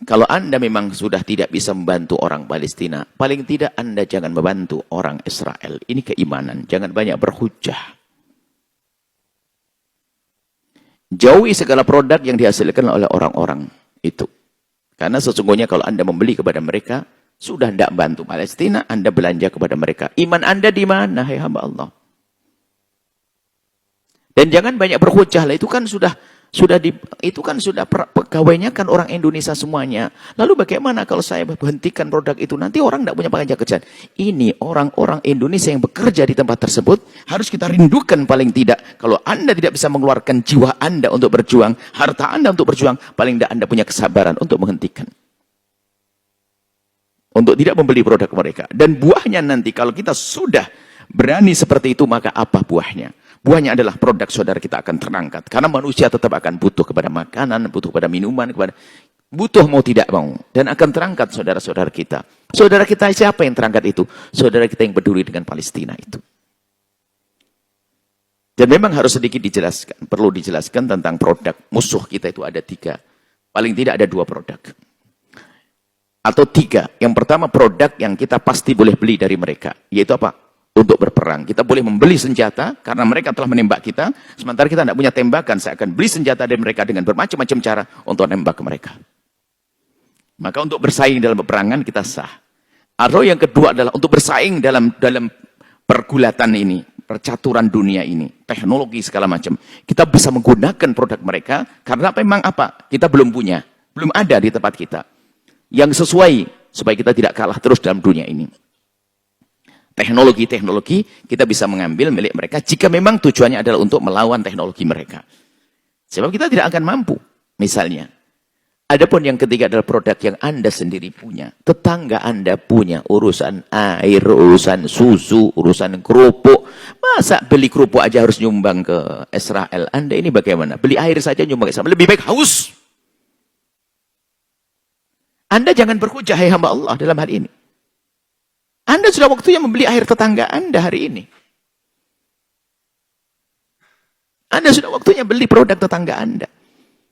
Kalau Anda memang sudah tidak bisa membantu orang Palestina, paling tidak Anda jangan membantu orang Israel. Ini keimanan, jangan banyak berhujah. Jauhi segala produk yang dihasilkan oleh orang-orang itu. Karena sesungguhnya kalau Anda membeli kepada mereka, sudah tidak bantu Palestina, Anda belanja kepada mereka. Iman Anda di mana, hai hamba Allah? Dan jangan banyak berhujah lah, itu kan sudah pegawainya kan orang Indonesia semuanya. Lalu bagaimana kalau saya hentikan produk itu? Nanti orang tidak punya pekerjaan kerjaan. Ini orang-orang Indonesia yang bekerja di tempat tersebut harus kita rindukan paling tidak. Kalau Anda tidak bisa mengeluarkan jiwa Anda untuk berjuang, harta Anda untuk berjuang, paling tidak Anda punya kesabaran untuk menghentikan. Untuk tidak membeli produk mereka. Dan buahnya nanti kalau kita sudah berani seperti itu, maka apa buahnya? Buahnya adalah produk saudara kita akan terangkat. Karena manusia tetap akan butuh kepada makanan, butuh kepada minuman, butuh mau tidak mau. Dan akan terangkat saudara-saudara kita. Saudara kita siapa yang terangkat itu? Saudara kita yang peduli dengan Palestina itu. Dan memang harus sedikit dijelaskan. Perlu dijelaskan tentang produk musuh kita itu ada 3. Paling tidak ada 2 produk. Atau 3. Yang pertama produk yang kita pasti boleh beli dari mereka. Yaitu apa? Untuk berperang. Kita boleh membeli senjata karena mereka telah menembak kita. Sementara kita tidak punya tembakan. Saya akan beli senjata dari mereka dengan bermacam-macam cara untuk menembak ke mereka. Maka untuk bersaing dalam peperangan kita sah. Atau yang kedua adalah untuk bersaing dalam pergulatan ini. Percaturan dunia ini. Teknologi segala macam. Kita bisa menggunakan produk mereka. Karena memang apa? Kita belum punya. Belum ada di tempat kita. Yang sesuai supaya kita tidak kalah terus dalam dunia ini. Teknologi-teknologi kita bisa mengambil milik mereka jika memang tujuannya adalah untuk melawan teknologi mereka. Sebab kita tidak akan mampu. Misalnya, adapun yang ketiga adalah produk yang Anda sendiri punya. Tetangga Anda punya urusan air, urusan susu, urusan kerupuk. Masa beli kerupuk aja harus nyumbang ke Israel? Anda ini bagaimana? Beli air saja nyumbang ke Israel. Lebih baik haus. Anda jangan berhujah, hai hamba Allah, dalam hal ini. Anda sudah waktunya membeli air tetangga Anda hari ini. Anda sudah waktunya beli produk tetangga Anda.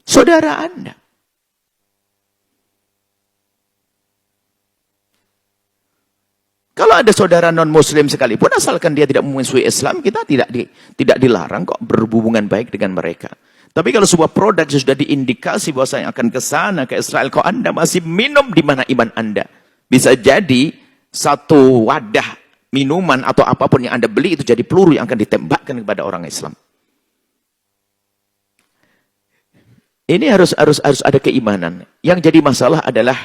Saudara Anda. Kalau ada saudara non-muslim sekalipun, asalkan dia tidak memusuhi Islam, kita tidak dilarang kok berhubungan baik dengan mereka. Tapi kalau sebuah produk sudah diindikasi bahwa saya akan ke sana, ke Israel, kok Anda masih minum, di mana iman Anda? Bisa jadi satu wadah minuman atau apapun yang Anda beli itu jadi peluru yang akan ditembakkan kepada orang Islam. Ini harus ada keimanan. Yang jadi masalah adalah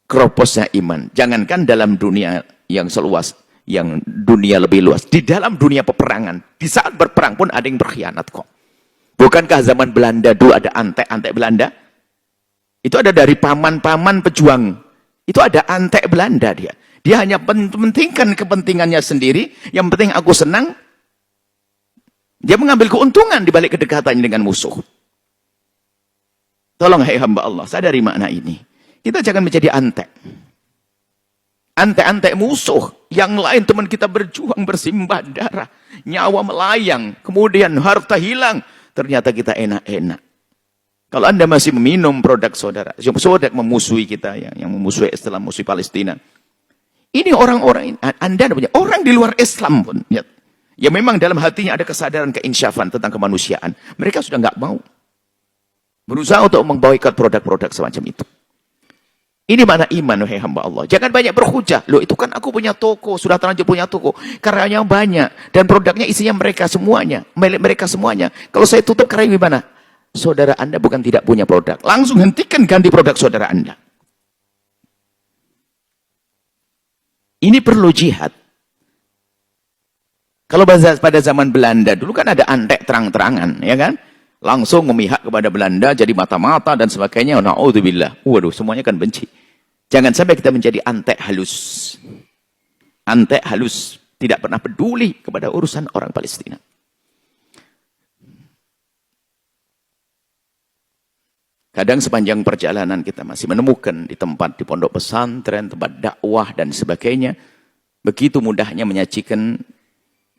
keroposnya iman. Jangankan dalam dunia yang seluas, yang dunia lebih luas. Di dalam dunia peperangan, di saat berperang pun ada yang berkhianat kok. Bukankah zaman Belanda dulu ada antek-antek Belanda? Itu ada dari paman-paman pejuang. Itu ada antek Belanda dia. Dia hanya mementingkan kepentingannya sendiri. Yang penting aku senang. Dia mengambil keuntungan di balik kedekatannya dengan musuh. Tolong hai hamba Allah, sadari makna ini. Kita jangan menjadi antek. Antek-antek musuh. Yang lain teman kita berjuang bersimbah darah. Nyawa melayang. Kemudian harta hilang. Ternyata kita enak-enak. Kalau Anda masih meminum produk saudara memusuhi kita, yang memusuhi Islam, memusuhi Palestina. Ini orang-orang, Anda punya orang di luar Islam pun. Ya memang dalam hatinya ada kesadaran keinsyafan tentang kemanusiaan. Mereka sudah nggak mau. Berusaha untuk memboikot produk-produk semacam itu. Ini mana iman, wahai hamba Allah. Jangan banyak berhujah. Loh itu kan aku punya toko, sudah terlanjur punya toko. Karyanya banyak. Dan produknya isinya mereka semuanya. Milik mereka semuanya. Kalau saya tutup karya gimana? Saudara Anda bukan tidak punya produk. Langsung hentikan ganti produk saudara Anda. Ini perlu jihad. Kalau pada zaman Belanda, dulu kan ada antek terang-terangan. Ya kan? Langsung memihak kepada Belanda, jadi mata-mata dan sebagainya. Na'udzubillah. Waduh, semuanya kan benci. Jangan sampai kita menjadi antek halus. Antek halus. Tidak pernah peduli kepada urusan orang Palestina. Kadang sepanjang perjalanan kita masih menemukan di tempat, di pondok pesantren, tempat dakwah dan sebagainya. Begitu mudahnya menyajikan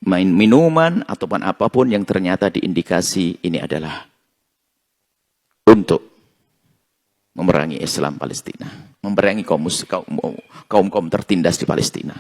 minuman ataupun apapun yang ternyata diindikasi ini adalah untuk memerangi Islam Palestina, memerangi kaum tertindas di Palestina.